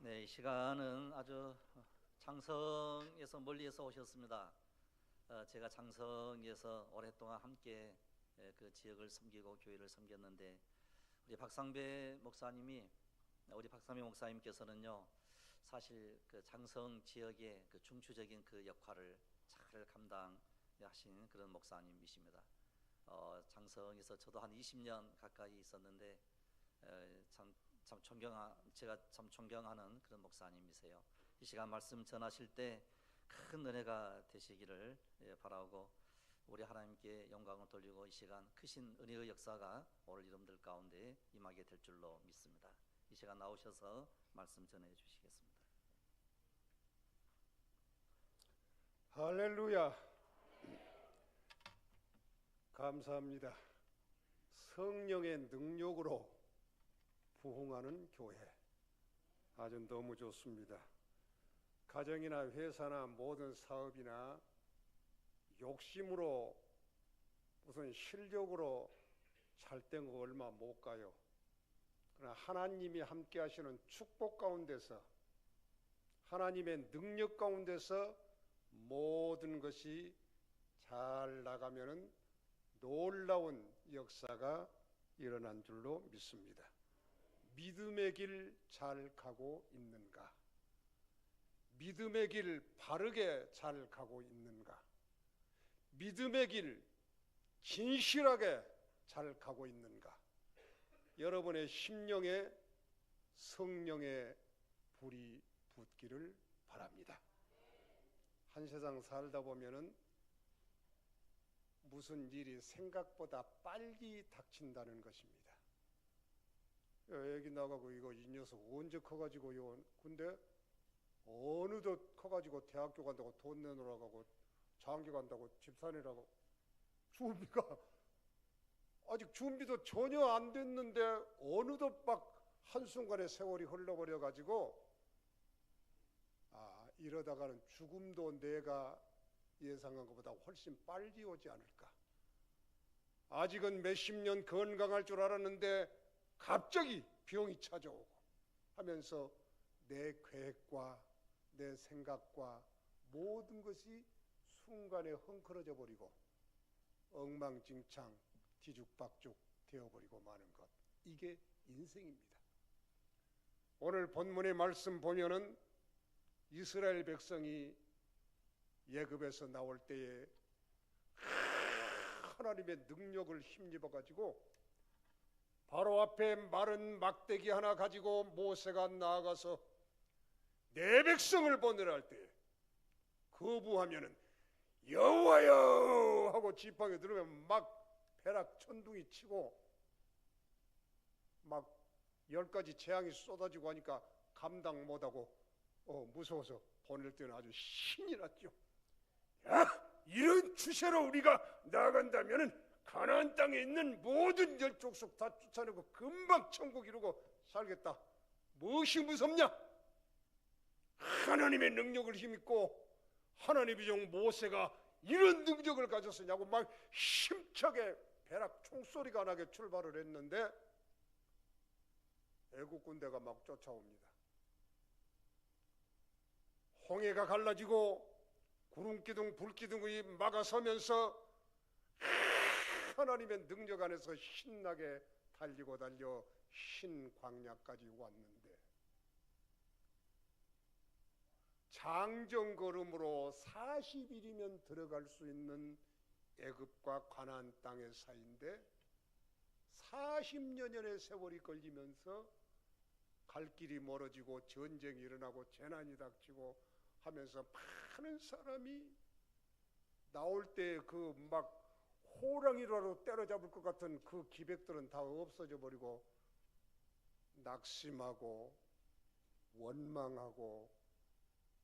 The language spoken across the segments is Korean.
네, 이 시간은 아주 장성에서 멀리에서 오셨습니다. 제가 장성에서 오랫동안 함께 그 지역을 섬기고 교회를 섬겼는데 우리 박상배 목사님께서는요, 사실 그 장성 지역의 그 중추적인 그 역할을 잘 감당하신 그런 목사님이십니다. 장성에서 저도 한 20년 가까이 있었는데 제가 참 존경하는 그런 목사님이세요. 이 시간 말씀 전하실 때 큰 은혜가 되시기를 바라고, 우리 하나님께 영광을 돌리고 이 시간 크신 은혜의 역사가 오늘 여러분들 가운데 임하게 될 줄로 믿습니다. 이 시간 나오셔서 말씀 전해 주시겠습니다. 할렐루야. 감사합니다. 성령의 능력으로 부흥하는 교회, 아주 너무 좋습니다. 가정이나 회사나 모든 사업이나 욕심으로 무슨 실력으로 잘 된 거 얼마 못 가요. 그러나 하나님이 함께 하시는 축복 가운데서, 하나님의 능력 가운데서 모든 것이 잘 나가면은 놀라운 역사가 일어난 줄로 믿습니다. 믿음의 길 잘 가고 있는가? 믿음의 길 바르게 잘 가고 있는가? 믿음의 길 진실하게 잘 가고 있는가? 여러분의 심령에 성령의 불이 붙기를 바랍니다. 한 세상 살다 보면은 무슨 일이 생각보다 빨리 닥친다는 것입니다. 애기 나가고 이거 이 녀석 언제 커가지고 근데 어느덧 커가지고 대학교 간다고 돈 내놓으라고 하고 장기 간다고 집사내라고 준비가 아직 준비도 전혀 안 됐는데 어느덧 막 한순간에 세월이 흘러버려가지고 이러다가는 죽음도 내가 예상한 것보다 훨씬 빨리 오지 않을까. 아직은 몇십 년 건강할 줄 알았는데 갑자기 병이 찾아오고 하면서 내 계획과 내 생각과 모든 것이 순간에 헝클어져 버리고 엉망진창 뒤죽박죽 되어버리고 마는 것, 이게 인생입니다. 오늘 본문의 말씀 보면은 이스라엘 백성이 애굽에서 나올 때에 하나님의 능력을 힘입어 가지고 바로 앞에 마른 막대기 하나 가지고 모세가 나아가서 내 백성을 보내라 할 때 거부하면은 여호와여 하고 지팡이 들으면 막 벼락 천둥이 치고 막 10가지 재앙이 쏟아지고 하니까 감당 못하고 무서워서 보낼 때는 아주 신이 났죠. 야, 이런 추세로 우리가 나간다면은 가나안 땅에 있는 모든 열족속 다 쫓아내고 금방 천국 이루고 살겠다. 무엇이 무섭냐? 하나님의 능력을 힘입고 하나님의 종 모세가 이런 능력을 가졌으냐고 막 힘차게 벼락 총소리가 나게 출발을 했는데 애국 군대가 막 쫓아옵니다. 홍해가 갈라지고 구름기둥 불기둥이 막아서면서 하나님의 능력 안에서 신나게 달리고 달려 신광야까지 왔는데 장정걸음으로 40일이면 들어갈 수 있는 애굽과 가나안 땅의 사이인데 40여년의 세월이 걸리면서 갈 길이 멀어지고 전쟁이 일어나고 재난이 닥치고 하면서 많은 사람이 나올 때 그 막 호랑이라도 때려잡을 것 같은 그 기백들은 다 없어져 버리고 낙심하고 원망하고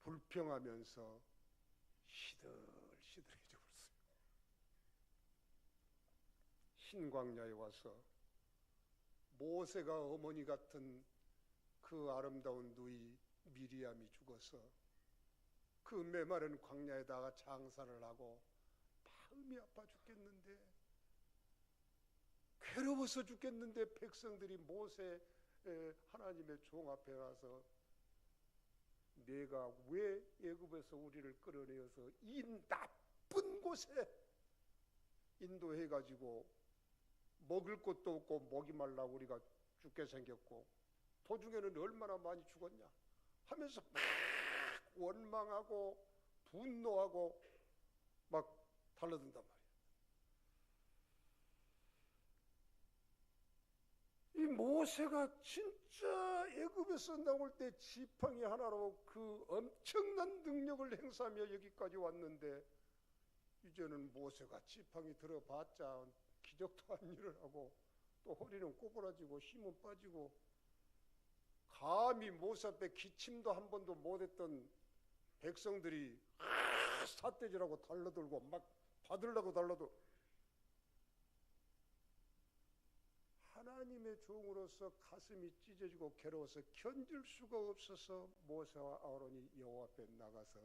불평하면서 시들시들해져 버렸어요. 신광야에 와서 모세가 어머니 같은 그 아름다운 누이 미리암이 죽어서 그 메마른 광야에다가 장사를 하고 마음이 아파 죽겠는데, 괴로워서 죽겠는데 백성들이 모세 하나님의 종 앞에 와서 내가 왜 애굽에서 우리를 끌어내어서 이 나쁜 곳에 인도해가지고 먹을 것도 없고 목이 말라 우리가 죽게 생겼고 도중에는 얼마나 많이 죽었냐 하면서 막 원망하고 분노하고 막 달라든단 말이야. 이 모세가 진짜 애굽에서 나올 때 지팡이 하나로 그 엄청난 능력을 행사하며 여기까지 왔는데 이제는 모세가 지팡이 들어봤자 기적도 안 일어나고 또 허리는 꼬부라지고 힘은 빠지고 감히 모세 앞에 기침도 한 번도 못했던 백성들이 삿대질하고 달라들고 막 받으려고 달라도 하나님의 종으로서 가슴이 찢어지고 괴로워서 견딜 수가 없어서 모세와 아론이 여호와 앞에 나가서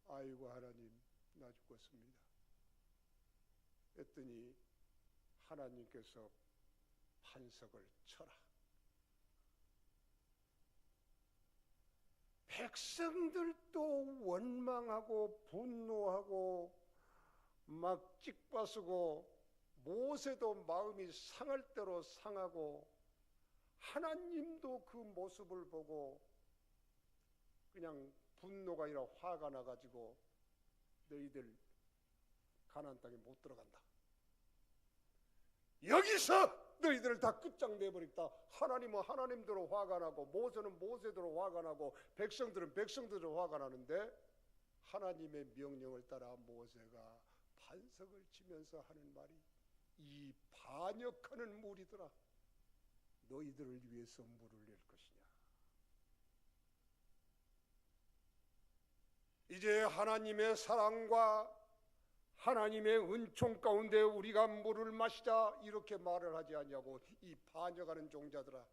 아이고 하나님 나 죽겠습니다 했더니 하나님께서 반석을 쳐라. 백성들도 원망하고 분노하고 막 찍바쓰고 모세도 마음이 상할 대로 상하고 하나님도 그 모습을 보고 그냥 분노가 아니라 화가 나가지고 너희들 가나안 땅에 못 들어간다. 여기서 너희들을 다 끝장내버리겠다. 하나님은 하나님대로 화가 나고 모세는 모세대로 화가 나고 백성들은 백성대로 화가 나는데 하나님의 명령을 따라 모세가 반석을 치면서 하는 말이 이 반역하는 무리들아 너희들을 위해서 물을 낼 것이냐. 이제 하나님의 사랑과 하나님의 은총 가운데 우리가 물을 마시자 이렇게 말을 하지 않냐고. 이 반역하는 종자들아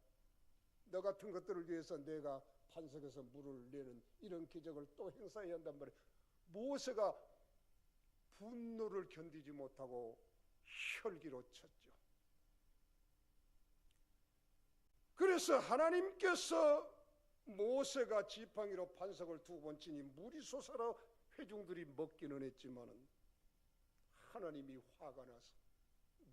너 같은 것들을 위해서 내가 반석에서 물을 내는 이런 기적을 또 행사해야 한단 말이에요. 모세가 분노를 견디지 못하고 혈기로 쳤죠. 그래서 하나님께서 모세가 지팡이로 반석을 2번 치니 물이 솟아라 회중들이 먹기는 했지만은 하나님이 화가 나서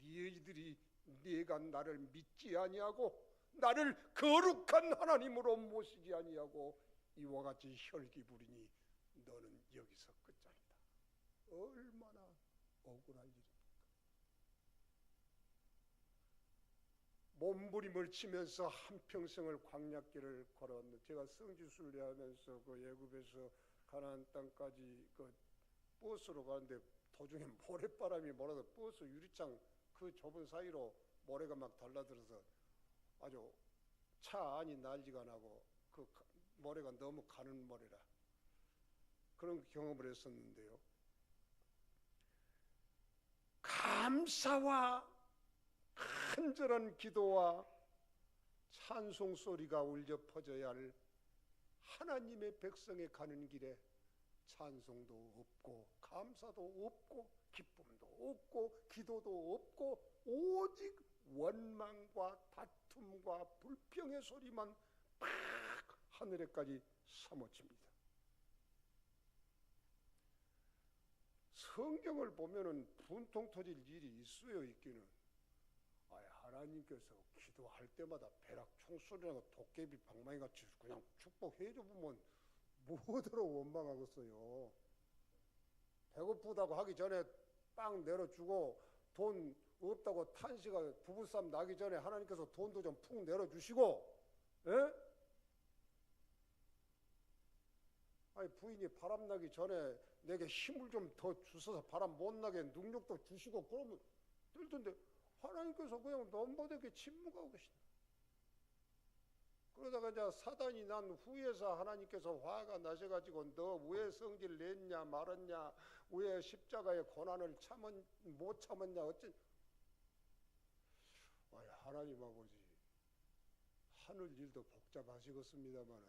너희들이 내가 나를 믿지 아니하고 나를 거룩한 하나님으로 모시지 아니하고 이와 같이 혈기 부리니 너는 여기서 끝장이다. 얼마나 억울한 일입니까? 몸부림을 치면서 한평생을 광야길을 걸었는데 제가 성지순례하면서 그 애굽에서 가나안 땅까지 그 버스로 가는데 도중에 모래바람이 몰아서 버스 유리창 그 좁은 사이로 모래가 막 달라들어서 아주 차 안이 난리가 나고 그 모래가 너무 가는 모래라 그런 경험을 했었는데요. 감사와 간절한 기도와 찬송 소리가 울려 퍼져야 할 하나님의 백성에 가는 길에 찬송도 없고 감사도 없고 기쁨도 없고 기도도 없고 오직 원망과 다툼과 불평의 소리만 팍 하늘에까지 사모칩니다. 성경을 보면은 분통 터질 일이 있어요. 있기는 하나님께서 기도할 때마다 벼락 총소리나 도깨비 방망이같이 그냥 축복해줘 보면 뭐더러 원망하겠어요. 배고프다고 하기 전에 빵 내려주고 돈 없다고 탄식하고 부부싸움 나기 전에 하나님께서 돈도 좀 푹 내려주시고 예? 아니 부인이 바람나기 전에 내게 힘을 좀 더 주셔서 바람 못 나게 능력도 주시고 그러면 될 텐데 하나님께서 그냥 넘버되게 침묵하고 계신다. 그러다가 이제 사단이 난 후에서 하나님께서 화가 나셔가지고 너 왜 성질 냈냐 말았냐 왜 십자가의 고난을 못 참았냐 어째 하나님 아버지 하늘 일도 복잡하시겠습니다만은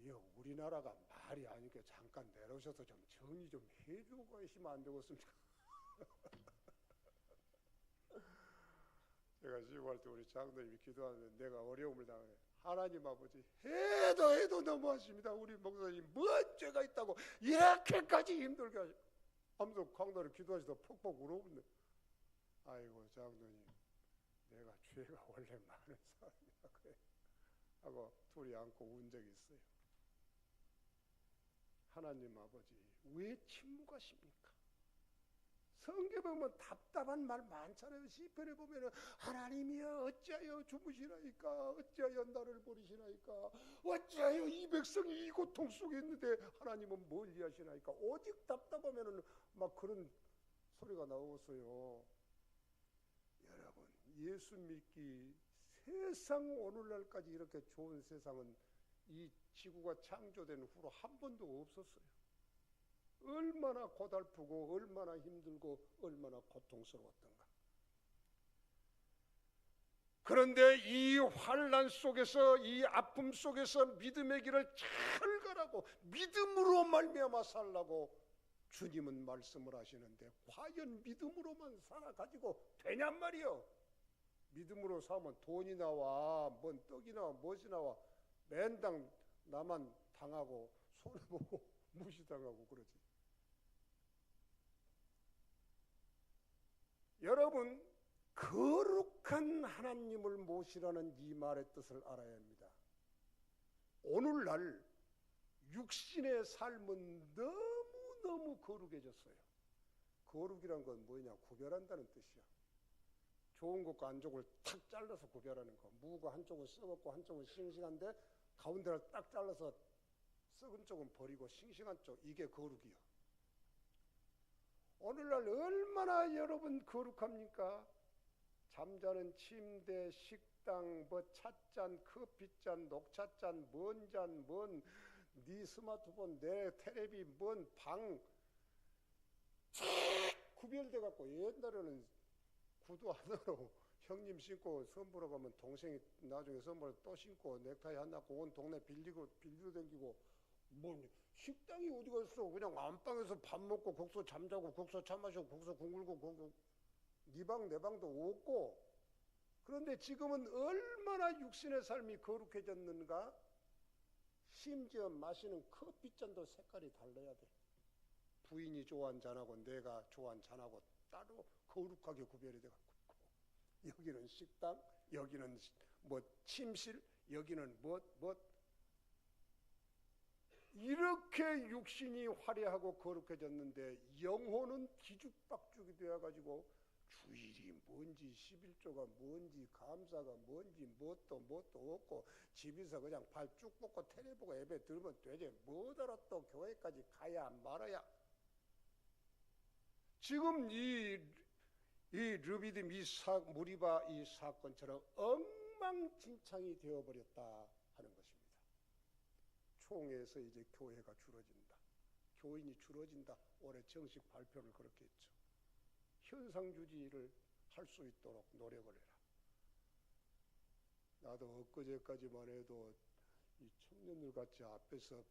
이 우리나라가 말이 아니니까 잠깐 내려오셔서 좀 정리 좀 해주고 가시면 안 되겠습니까? 제가 시험할 때 우리 장로님이 기도하는데 내가 어려움을 당해 하나님 아버지 해도 너무하십니다. 우리 목사님 뭔 죄가 있다고 이렇게까지 힘들게 하면서 강단을 기도하시다 퍽퍽 울어보네. 아이고 장로님, 내가 죄가 원래 많은 사람이야 그래 하고 둘이 안고 운 적이 있어요. 하나님 아버지 왜 침묵하십니까? 성경에 보면 답답한 말 많잖아요. 시편에 보면 하나님이여 어찌하여 주무시나이까, 어찌하여 나를 버리시나이까, 어찌하여 이 백성이 이 고통 속에 있는데 하나님은 멀리 하시나이까. 오직 답답하면 막 그런 소리가 나왔어요. 여러분 예수 믿기, 세상 오늘날까지 이렇게 좋은 세상은 이 지구가 창조된 후로 한 번도 없었어요. 얼마나 고달프고 얼마나 힘들고 얼마나 고통스러웠던가. 그런데 이 환난 속에서, 이 아픔 속에서 믿음의 길을 잘 가라고, 믿음으로 말미암아 살라고 주님은 말씀을 하시는데, 과연 믿음으로만 살아가지고 되냔 말이요. 믿음으로 살면 돈이 나와, 뭔 떡이 나와, 무엇이 나와, 맨당 나만 당하고 손해보고 무시당하고 그러지. 여러분, 거룩한 하나님을 모시라는 이 말의 뜻을 알아야 합니다. 오늘날 육신의 삶은 너무너무 거룩해졌어요. 거룩이란 건 뭐냐? 구별한다는 뜻이야. 좋은 것과 안 좋은 걸 탁 잘라서 구별하는 거. 무가 한쪽은 썩었고 한쪽은 싱싱한데 가운데를 딱 잘라서 썩은 쪽은 버리고 싱싱한 쪽, 이게 거룩이요. 오늘날 얼마나 여러분 거룩합니까? 잠자는 침대, 식당, 뭐 찻잔, 커피잔, 녹차잔, 뭔 잔, 뭔 네 스마트폰, 내 테레비, 뭔 방 쫙 구별돼 갖고, 옛날에는 구두 하나로 형님 신고 선보러 가면 동생이 나중에 선보러 또 신고 넥타이 하나 온 동네 빌리고 다니고, 뭐 식당이 어디 갔어? 그냥 안방에서 밥 먹고 국수 잠자고 국수 차 마시고 국수 궁글고 네 방 내 방도 없고. 그런데 지금은 얼마나 육신의 삶이 거룩해졌는가? 심지어 마시는 커피잔도 색깔이 달라야 돼. 부인이 좋아하는 잔하고 내가 좋아하는 잔하고 따로 거룩하게 구별이 돼갖고 있고, 여기는 식당, 여기는 뭐 침실, 여기는 뭐 이렇게 육신이 화려하고 거룩해졌는데 영혼은 뒤죽박죽이 되어가지고 주일이 뭔지, 11조가 뭔지, 감사가 뭔지, 뭣도 없고, 집에서 그냥 발 쭉 뻗고 테레비 보고 예배 들으면 되지 뭐더러 또 교회까지 가야 말아야. 지금 이 르비딤 무리바 이 사건처럼 엉망진창이 되어버렸다 하는 것입니다. 총회에서 이제 교회가 줄어진다, 교인이 줄어진다. 올해 정식 발표를 그렇게 했죠. 현상유지를 할 수 있도록 노력을 해라. 나도 엊그제까지만 해도 이 청년들 같이 앞에서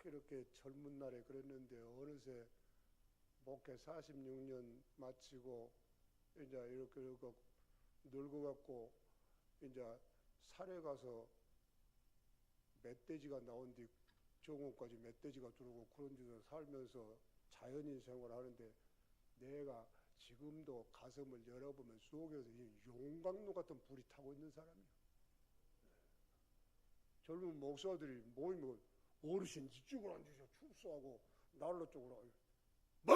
이렇게 젊은 날에 그랬는데, 어느새 목회 46년 마치고 이제 이렇게 늙어갖고 이제 산에 가서 멧돼지가 나온 뒤 정오까지 멧돼지가 들어오고 그런 데서 살면서 자연인 생활을 하는데, 내가 지금도 가슴을 열어보면 속에서 용광로 같은 불이 타고 있는 사람이야. 젊은 목사들이 모이면 어르신 이쪽으로 앉으셔 축소하고 난로 쪽으로, 뭐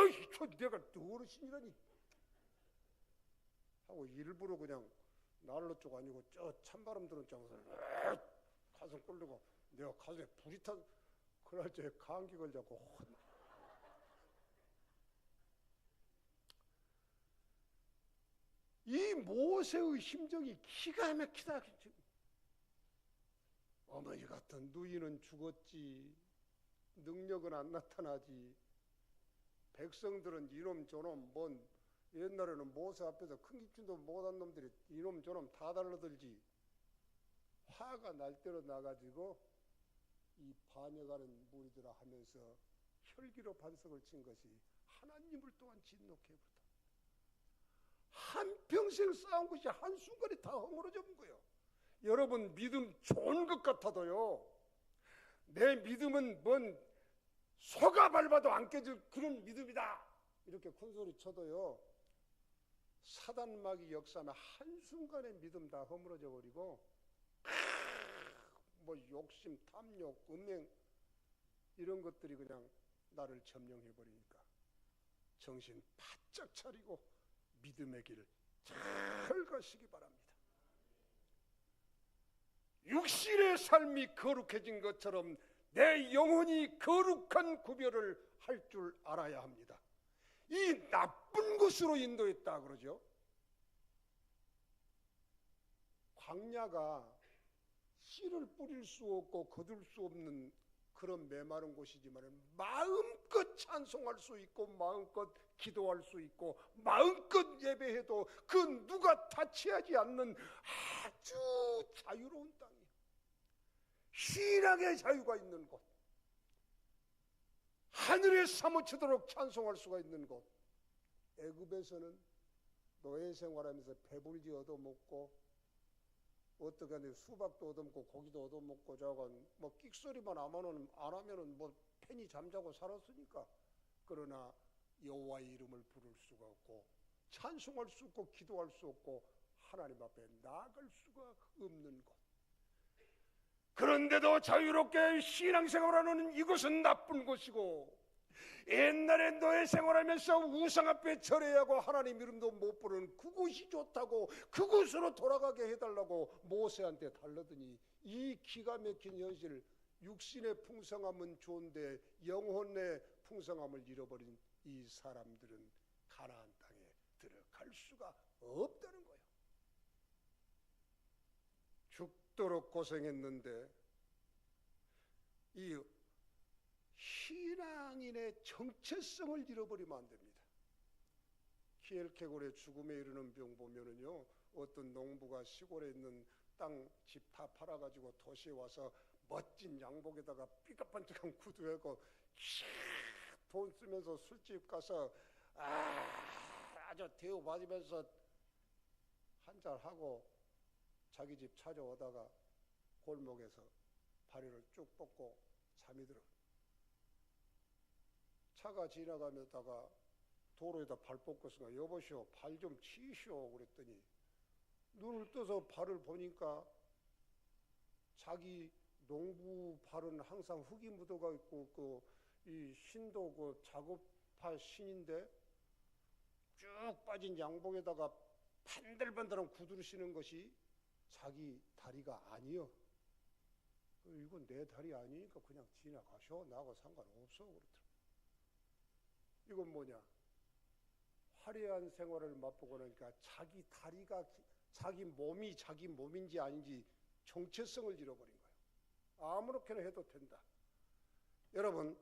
내가 어르신이라니 하고 일부러 그냥 난로 쪽 아니고 저 찬바람 드는 쪽에서 가슴 끓이고, 내가 가슴에 불이 탄 그날 제 감기 걸려고 이 모세의 심정이 기가 막히다. 어머니 같은 누이는 죽었지, 능력은 안 나타나지, 백성들은 이놈 저놈, 뭔 옛날에는 모세 앞에서 큰 기침도 못한 놈들이 이놈 저놈 다 달라들지. 화가 날 대로 나가지고 이 반역하는 무리들아 하면서 혈기로 반석을 친 것이 하나님을 또한 진노케 해버렸다. 한평생 쌓은 것이 한순간에 다 허물어져 본 거예요. 여러분 믿음 좋은 것 같아도요, 내 믿음은 뭔 소가 밟아도 안 깨질 그런 믿음이다 이렇게 큰소리 쳐도요, 사단마귀 역사하면 한순간에 믿음 다 허물어져 버리고 뭐 욕심, 탐욕, 음행 이런 것들이 그냥 나를 점령해 버리니까 정신 바짝 차리고 믿음의 길 잘 가시기 바랍니다. 육신의 삶이 거룩해진 것처럼 내 영혼이 거룩한 구별을 할 줄 알아야 합니다. 이 나쁜 것으로 인도했다 그러죠. 광야가 씨를 뿌릴 수 없고 거둘 수 없는 그런 메마른 곳이지만 마음껏 찬송할 수 있고 마음껏 기도할 수 있고 마음껏 예배해도 그 누가 타치하지 않는 아주 자유로운 땅이에요. 신앙의 자유가 있는 곳, 하늘에 사무치도록 찬송할 수가 있는 곳. 애굽에서는 노예 생활하면서 배불리 얻어먹고 어떻게 하는데 수박도 얻어먹고 고기도 얻어먹고 저건 뭐 끽소리만 안 하면은 뭐 편히 잠자고 살았으니까. 그러나 여호와의 이름을 부를 수가 없고 찬송할 수 없고 기도할 수 없고 하나님 앞에 나아갈 수가 없는 곳. 그런데도 자유롭게 신앙생활하는 이것은 나쁜 것이고, 옛날에 노예 생활하면서 우상 앞에 절해야 하고 하나님 이름도 못 부르는 그곳이 좋다고 그곳으로 돌아가게 해달라고 모세한테 달라더니 이 기가 막힌 현실, 육신의 풍성함은 좋은데 영혼의 풍성함을 잃어버린 이 사람들은 가나안 땅에 들어갈 수가 없다는 거예요. 죽도록 고생했는데 이 신앙인의 정체성을 잃어버리면 안 됩니다. 키엘케골의 죽음에 이르는 병 보면은요, 어떤 농부가 시골에 있는 땅 집 다 팔아가지고 도시에 와서 멋진 양복에다가 삐까뻔쩍한 구두하고 돈 쓰면서 술집 가서 아주 대우 받으면서 한잔 하고 자기 집 찾아오다가 골목에서 다리를 쭉 뻗고 잠이 들어. 차가 지나가면다가 도로에다 발 뻗고서 여보시오 발 좀 치시오 그랬더니 눈을 떠서 발을 보니까 자기 농부 발은 항상 흙이 묻어가 있고 이 신도 그 작업할 신인데 쭉 빠진 양복에다가 반들반들한 구두를 신은 것이 자기 다리가 아니요. 이건 내 다리 아니니까 그냥 지나가셔. 나하고 상관없어. 그러더라고요. 이건 뭐냐? 화려한 생활을 맛보고 나니까 자기 다리가 자기 몸이 자기 몸인지 아닌지 정체성을 잃어버린 거예요. 아무렇게나 해도 된다. 여러분,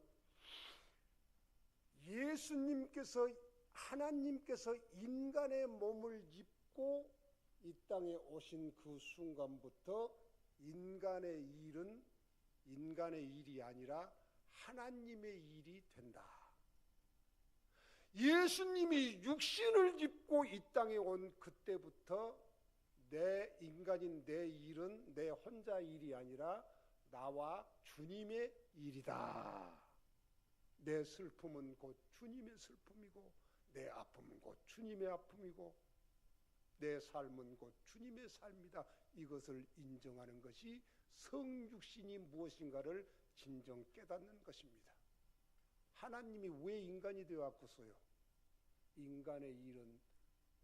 예수님께서 하나님께서 인간의 몸을 입고 이 땅에 오신 그 순간부터 인간의 일은 인간의 일이 아니라 하나님의 일이 된다. 예수님이 육신을 입고 이 땅에 온 그때부터 내 인간인 내 일은 내 혼자 일이 아니라 나와 주님의 일이다. 내 슬픔은 곧 주님의 슬픔이고 내 아픔은 곧 주님의 아픔이고 내 삶은 곧 주님의 삶이다. 이것을 인정하는 것이 성육신이 무엇인가를 진정 깨닫는 것입니다. 하나님이 왜 인간이 되어왔겠어요? 인간의 일은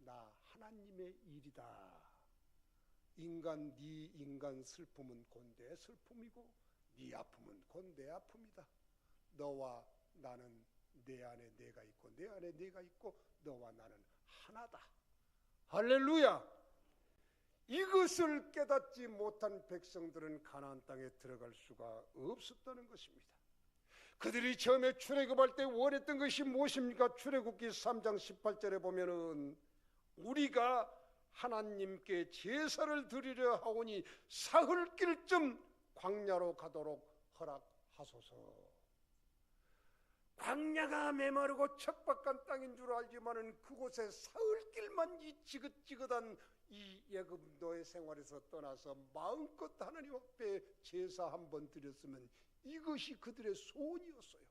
나 하나님의 일이다. 인간 네 인간 슬픔은 곧 내 슬픔이고 네 아픔은 곧 내 아픔이다. 너와 나는 내 안에 내가 있고 내 안에 내가 있고 너와 나는 하나다. 할렐루야. 이것을 깨닫지 못한 백성들은 가나안 땅에 들어갈 수가 없었다는 것입니다. 그들이 처음에 출애굽할 때 원했던 것이 무엇입니까? 출애굽기 3장 18절에 보면은 우리가 하나님께 제사를 드리려 하오니 사흘길쯤 광야로 가도록 허락하소서. 광야가 메마르고 척박한 땅인 줄 알지만은 그곳에 사흘길만 이 지긋지긋한 이 예굽 노예 생활에서 떠나서 마음껏 하나님 앞에 제사 한번 드렸으면 이것이 그들의 소원이었어요.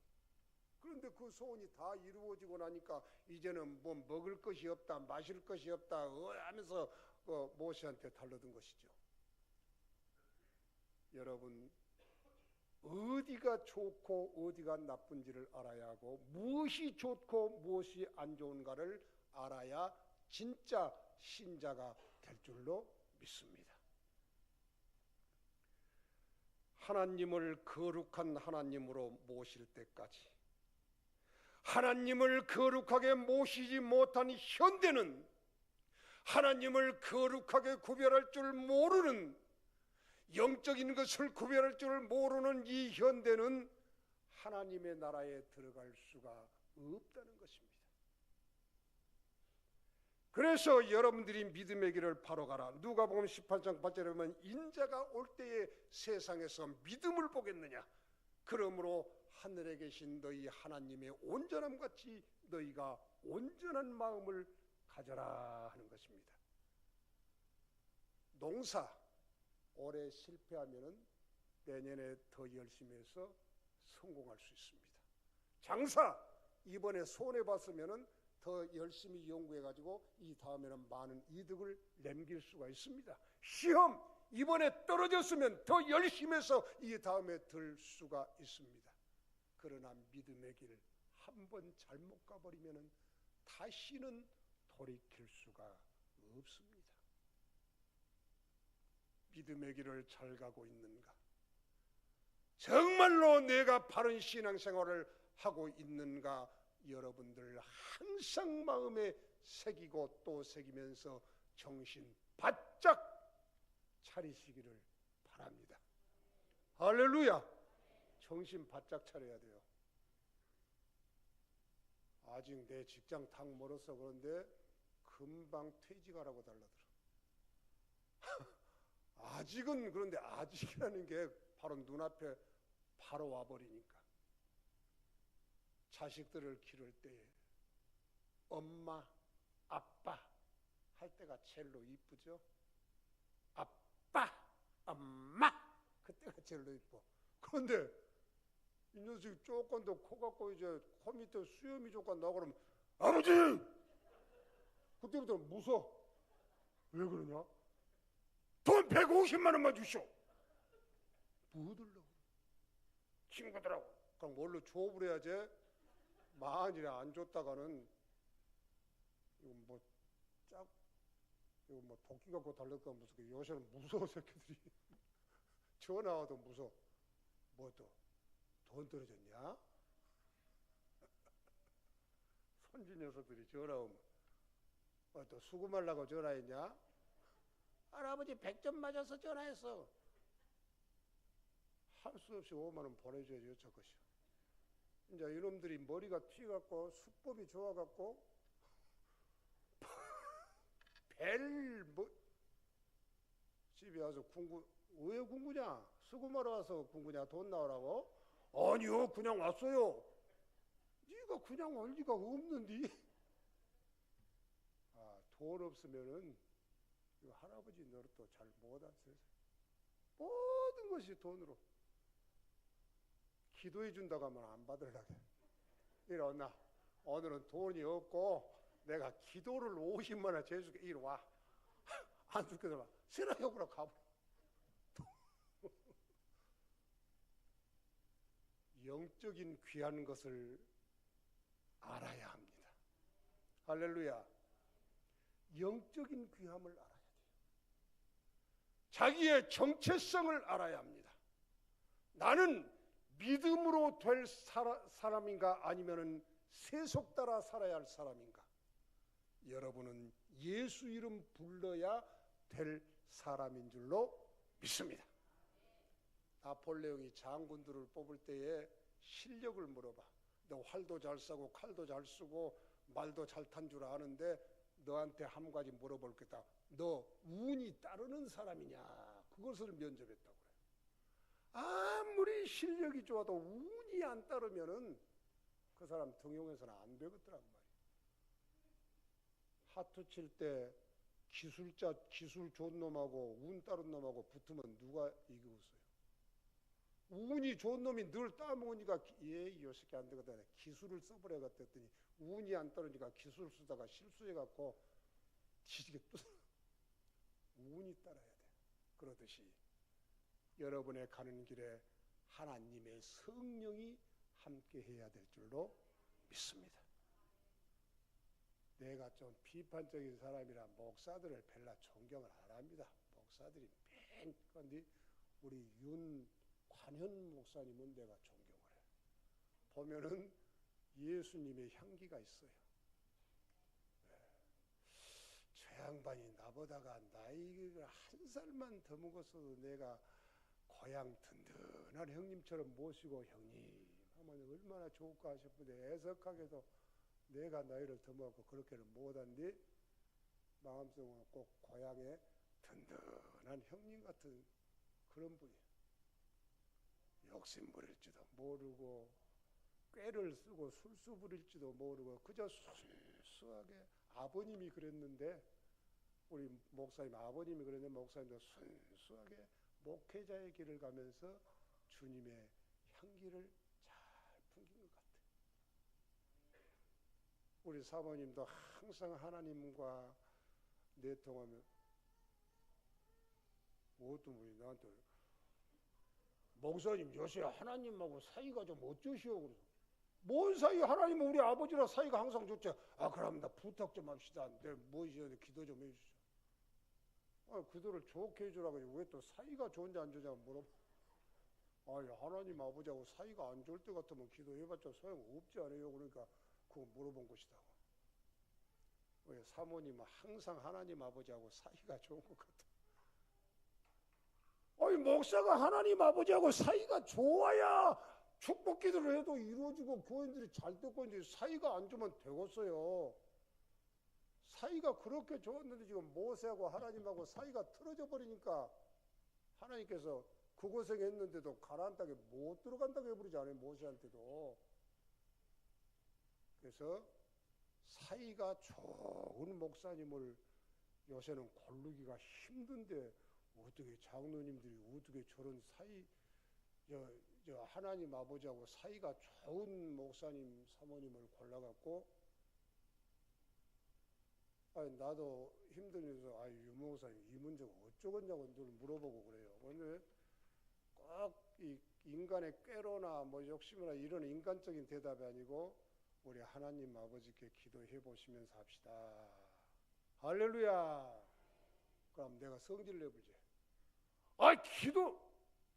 그런데 그 소원이 다 이루어지고 나니까 이제는 뭐 먹을 것이 없다, 마실 것이 없다 하면서 모세한테 달려든 것이죠. 여러분, 어디가 좋고 어디가 나쁜지를 알아야 하고 무엇이 좋고 무엇이 안 좋은가를 알아야 진짜 신자가 될 줄로 믿습니다. 하나님을 거룩한 하나님으로 모실 때까지 하나님을 거룩하게 모시지 못한 현대는 하나님을 거룩하게 구별할 줄 모르는, 영적인 것을 구별할 줄 모르는 이 현대는 하나님의 나라에 들어갈 수가 없다는 것입니다. 그래서 여러분들이 믿음의 길을 바로 가라. 누가복음 18장 8절에 보면 인자가 올 때에 세상에서 믿음을 보겠느냐. 그러므로 하늘에 계신 너희 하나님의 온전함 같이 너희가 온전한 마음을 가져라 하는 것입니다. 농사 올해 실패하면은 내년에 더 열심히 해서 성공할 수 있습니다. 장사 이번에 손해 봤으면은 더 열심히 연구해가지고 이 다음에는 많은 이득을 남길 수가 있습니다. 시험 이번에 떨어졌으면 더 열심히 해서 이 다음에 들 수가 있습니다. 그러나 믿음의 길 한 번 잘못 가버리면은 다시는 돌이킬 수가 없습니다. 믿음의 길을 잘 가고 있는가? 정말로 내가 바른 신앙생활을 하고 있는가? 여러분들 항상 마음에 새기고 또 새기면서 정신 바짝 차리시기를 바랍니다. 할렐루야! 정신 바짝 차려야 돼요. 아직 내 직장 탁 멀어서 그런데 금방 퇴직하라고 달라들어. 아직은, 그런데 아직이라는 게 바로 눈앞에 바로 와버리니까. 자식들을 기를 때에 엄마, 아빠 할 때가 제일로 이쁘죠. 아빠, 엄마 그때가 제일로 이뻐. 그런데 이 녀석이 조금 더 커갖고 이제 코 밑에 수염이 조금 나고 그러면 아버지! 그때부터 무서워. 왜 그러냐? 돈 150만 원만 주시오. 뭐 들라고? 친구들하고. 그럼 뭘로 조업을 해야지? 만일에 안 줬다가는 이거 뭐 도끼 갖고 달렸다 무슨 요새는 무서워 새끼들이. 전화 와도 무서워. 뭐 또 돈 떨어졌냐? 손주 녀석들이 전화 오면 또 수금하려고 전화했냐? 할아버지 100점 맞아서 전화했어. 할 수 없이 5만 원 보내줘야지 어쩔 것이야. 이제 이놈들이 머리가 튀갖고 수법이 좋아갖고 집에 와서 궁구, 왜 궁구냐? 수금하러 와서 궁구냐? 돈 나오라고? 아니요, 그냥 왔어요. 네가 그냥 올 리가 없는데. 돈 없으면은 이거 할아버지 노릇도 잘 못하세요. 모든 것이 돈으로. 기도해 준다고 하면 안 받으려고. 이러나 오늘은 돈이 없고 내가 기도를 50만 원 재줄게. 이리 와. 안 줄게 봐. 세라역으로 가버려. 영적인 귀한 것을 알아야 합니다. 할렐루야. 영적인 귀함을 알아야 돼요. 자기의 정체성을 알아야 합니다. 나는 믿음으로 될 사람인가 아니면은 세속 따라 살아야 할 사람인가? 여러분은 예수 이름 불러야 될 사람인 줄로 믿습니다. 나폴레옹이 장군들을 뽑을 때에 실력을 물어봐. 너 활도 잘 쏘고 칼도 잘 쓰고 말도 잘 탄 줄 아는데 너한테 한 가지 물어볼 거다. 너 운이 따르는 사람이냐? 그것을 면접했다고 그래요. 아무리 실력이 좋아도 운이 안 따르면은 그 사람 등용해서는 안 되겠더란 말이에요. 하트 칠 때 기술 좋은 놈하고 운 따른 놈하고 붙으면 누가 이기겠어요? 운이 좋은 놈이 늘 따먹으니까 이 새끼 안 되거든. 기술을 써버려야겠다 했더니 운이 안 따르니까 기술 쓰다가 실수해갖고 뒤지게 부서. 운이 따라야 돼. 그러듯이 여러분의 가는 길에 하나님의 성령이 함께 해야 될 줄로 믿습니다. 내가 좀 비판적인 사람이라 목사들을 별로 존경을 안 합니다. 목사들이 맨 그런데 우리 윤관현 목사님은 내가 존경을 해요. 보면은 예수님의 향기가 있어요. 저 양반이 나보다가 나이가 한 살만 더 먹었어도 내가 고향 든든한 형님처럼 모시고 형님 하면 얼마나 좋을까 싶은데 애석하게도 내가 나이를 더 먹고 그렇게는 못한데 마음속으로 꼭 고향에 든든한 형님 같은 그런 분이에요. 욕심 부릴지도 모르고 꾀를 쓰고 술수 부릴지도 모르고 그저 순수하게 아버님이 그랬는데 우리 목사님 아버님이 그랬는데 목사님도 순수하게 목회자의 길을 가면서 주님의 향기를 잘 풍긴 것 같아요. 우리 사모님도 항상 하나님과 내통하며 어떤 분이 나한테 목사님 요새 하나님하고 사이가 좀 어쩌시오? 그래서 뭔 사이? 하나님은 우리 아버지랑 사이가 항상 좋죠. 아 그럼 나 부탁 좀 합시다. 내가 뭐 이제 기도 좀 해주시오. 아 기도를 좋게 해주라고 왜 또 사이가 좋은지 안 좋은지 물어봐. 아니 하나님 아버지하고 사이가 안 좋을 때 같으면 기도해봤자 소용없지 않아요? 그러니까 그거 물어본 것이다고. 왜 사모님은 항상 하나님 아버지하고 사이가 좋은 것 같아. 아니 목사가 하나님 아버지하고 사이가 좋아야 축복 기도를 해도 이루어지고 교인들이 잘 듣고 이제 사이가 안 좋으면 되겠어요. 사이가 그렇게 좋았는데 지금 모세하고 하나님하고 사이가 틀어져 버리니까 하나님께서 그 고생했는데도 가나안 땅에 못 들어간다고 해버리지 않아요? 모세한테도. 그래서 사이가 좋은 목사님을 요새는 고르기가 힘든데 어떻게 장로님들이 어떻게 저런 사이 저 하나님 아버지하고 사이가 좋은 목사님 사모님을 골라갖고 아니 나도 힘들면서 아유 유 목사님 이 문제가 어쩌겠냐고 늘 물어보고 그래요. 근데 꼭 이 인간의 꾀로나 뭐 욕심이나 이런 인간적인 대답이 아니고 우리 하나님 아버지께 기도해 보시면서 합시다. 할렐루야. 그럼 내가 성질 내보지. 아 기도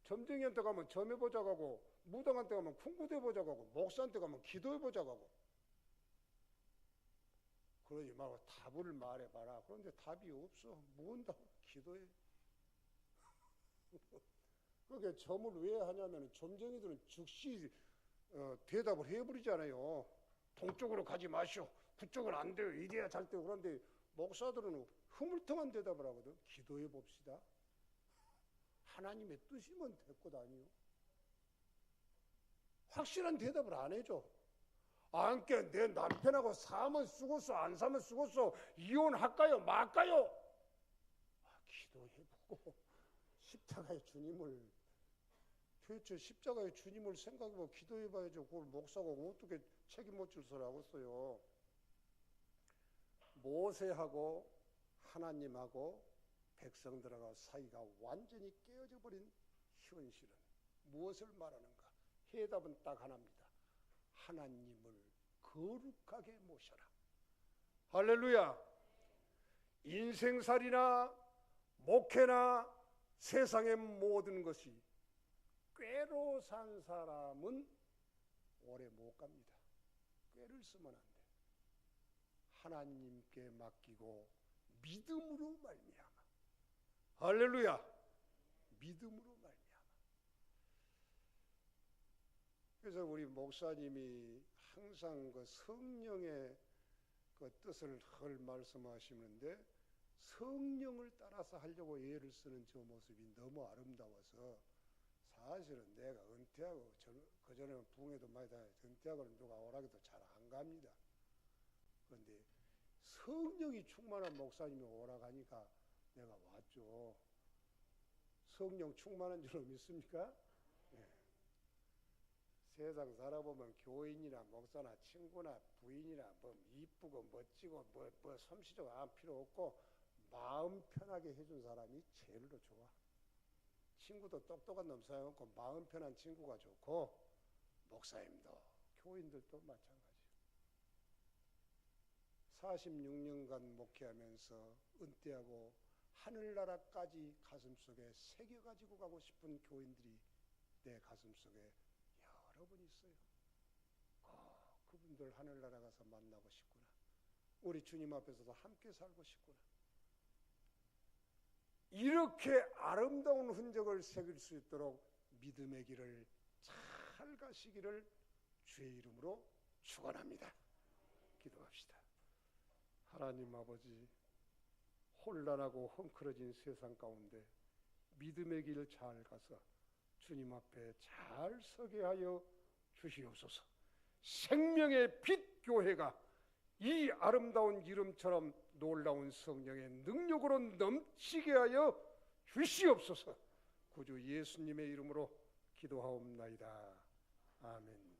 점쟁이한테 가면 점해보자고 하고 무당한테 가면 쿵구대보자고 하고 목사한테 가면 기도해보자고 하고 그러지 말고 답을 말해봐라. 그런데 답이 없어. 뭔다고 기도해. 그게 점을 왜 하냐면 점쟁이들은 즉시 대답을 해버리잖아요. 동쪽으로 가지 마시오. 그쪽은 안 돼요. 이래야 잘 돼요. 그런데 목사들은 흐물텅한 대답을 하거든. 기도해 봅시다. 하나님의 뜻이면 됐고 아니요. 확실한 대답을 안 해줘. 안게 내 남편하고 사면 쓰고서 안 사면 쓰고서 이혼할까요? 말까요? 기도해보고 십자가의 주님을 도대체 십자가의 주님을 생각해보고 기도해봐야죠. 그걸 목사가 어떻게 책임 못 질 소리 하겠어요. 모세하고 하나님하고 백성들하고 사이가 완전히 깨어져 버린 현실은 무엇을 말하는가? 해답은 딱 하나입니다. 하나님을 거룩하게 모셔라. 할렐루야. 인생살이나 목회나 세상의 모든 것이 꾀로 산 사람은 오래 못 갑니다. 꾀를 쓰면 안 돼. 하나님께 맡기고 믿음으로 말미암아. 할렐루야. 믿음으로 말미암아. 그래서 우리 목사님이 항상 그 성령의 그 뜻을 늘 말씀하시는데 성령을 따라서 하려고 애를 쓰는 저 모습이 너무 아름다워서 사실은 내가 은퇴하고 그전에는 붕에도 많이 다녔 은퇴하고는 누가 오라기도 잘 안 갑니다. 그런데 성령이 충만한 목사님이 오라 가니까 내가 왔죠. 성령 충만한 줄 믿습니까? 네. 세상 살아보면 교인이나 목사나 친구나 부인이나 뭐 이쁘고 멋지고 뭐 솜씨도 안 필요 없고 마음 편하게 해준 사람이 제일로 좋아. 친구도 똑똑한 놈 사용하고 마음 편한 친구가 좋고 목사님도 교인들도 마찬가지. 46년간 목회하면서 은퇴하고 하늘나라까지 가슴속에 새겨가지고 가고 싶은 교인들이 내 가슴속에 여러 분 있어요. 그분들 하늘나라 가서 만나고 싶구나. 우리 주님 앞에서도 함께 살고 싶구나. 이렇게 아름다운 흔적을 새길 수 있도록 믿음의 길을 잘 가시기를 주의 이름으로 축원합니다. 기도합시다. 하나님 아버지, 혼란하고 헝클어진 세상 가운데 믿음의 길 잘 가서 주님 앞에 잘 서게 하여 주시옵소서. 생명의 빛 교회가 이 아름다운 이름처럼 놀라운 성령의 능력으로 넘치게 하여 주시옵소서. 구주 예수님의 이름으로 기도하옵나이다. 아멘.